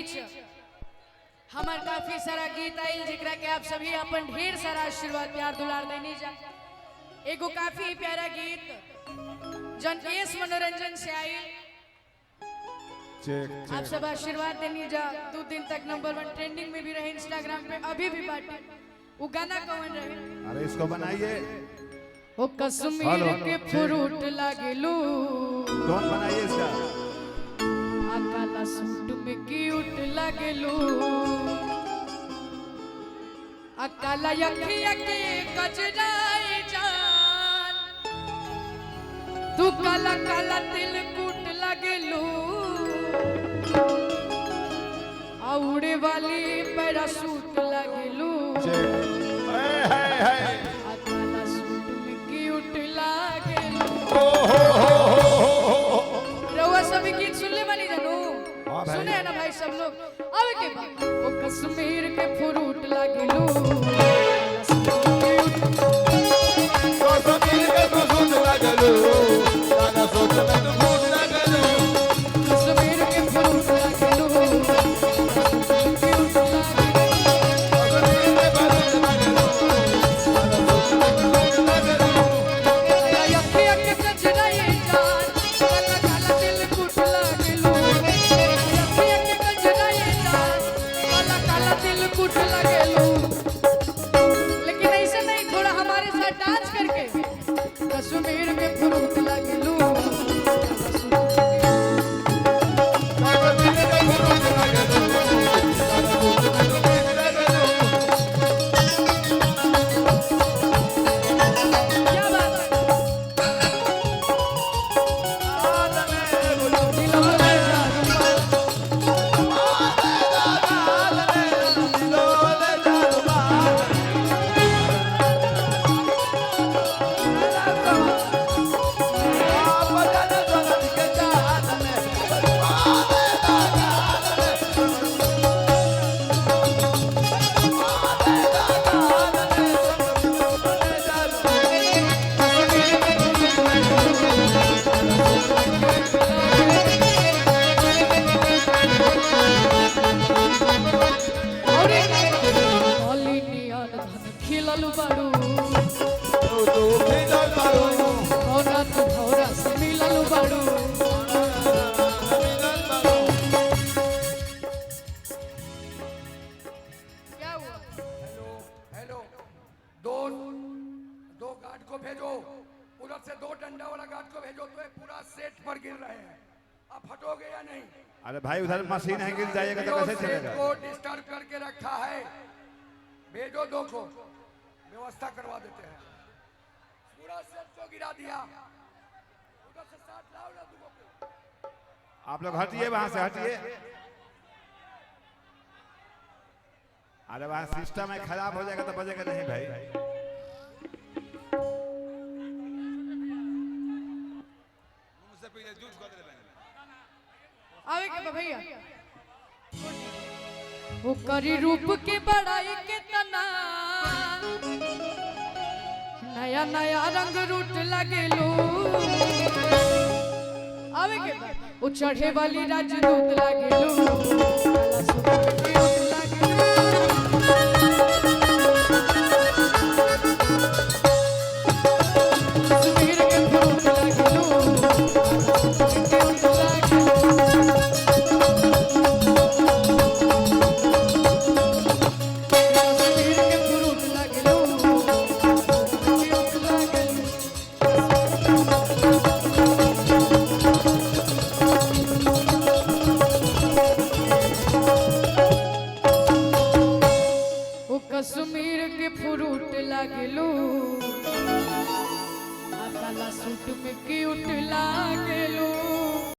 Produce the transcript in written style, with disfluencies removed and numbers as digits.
बीच हमार काफी सारा गीत आयल जेकरा के आप सभी अपन ढेर सारा आशीर्वाद प्यार दुलार देनी जा। एगो काफी प्यारा गीत जन एस मनोरंजन से आयल, आप सब आशीर्वाद देनी जा। 2 दिन तक नंबर 1 ट्रेंडिंग में भी रहे, इंस्टाग्राम पे अभी भी बाटे। वो गाना कौन रहे? अरे इसको बनाइए। ओ कश्मीर के फ्रूट लागेलू, कौन बनाइए इसका? काला सूट में क्यूट लागेलू, काला अखिया के कजराई जान, तू काला काला तिल कूट लागेलू, उड़े वाली पैरासूट लागेलू, काला सूट में क्यूट लागेलू। रउआ सभी गीत सुन ले मानी जानू? सुने है ना भाई सब लोग? अब के बाद ओ कश्मीर के फ्रूट लागेलू, कश्मीर के फ्रूट लागेलू, काला सूट में तू फ्रूट लागेलू, कश्मीर के फ्रूट लागेलू, लेकिन ऐसे नहीं, थोड़ा हमारे साथ डांस करके। कश्मीर के फ्रूट लागेलू, खिललू बारू होना तू भौरा से मिललू बारू। क्या हुआ? हेलो दो गार्ड को भेजो, उधर से 2 डंडा वाला गार्ड को भेजो, तो ये पूरा सेट पर गिर रहे हैं। आप हटोगे या नहीं? अरे भाई उधर मशीन है, गिर जाएगा तो कैसे चलेगा? को डिस्टर्ब करके रखा है, भेजो 2 को, व्यवस्था करवा देते हैं। पूरा सेट को गिरा दिया, उधर से 7 लाओ ना 2 को। आप लोग हटिए, वहां से हटिए। अरे वहां सिस्टम है, खराब हो जाएगा तो बजेगा नहीं भाई। आवे के भैया वो करी रूप के बड़ाई के तना, नया नया रंग रूट लगेलू। आवे के वो चढ़े वाली राजदूत लगेलू, काला सूट में क्यूट लगेलू, कश्मीर के फ्रूट लगेलू, काला सूट में क्यूट कश्मीर के फ्रूट लागेलू, काला सूट में क्यूट लागेलू।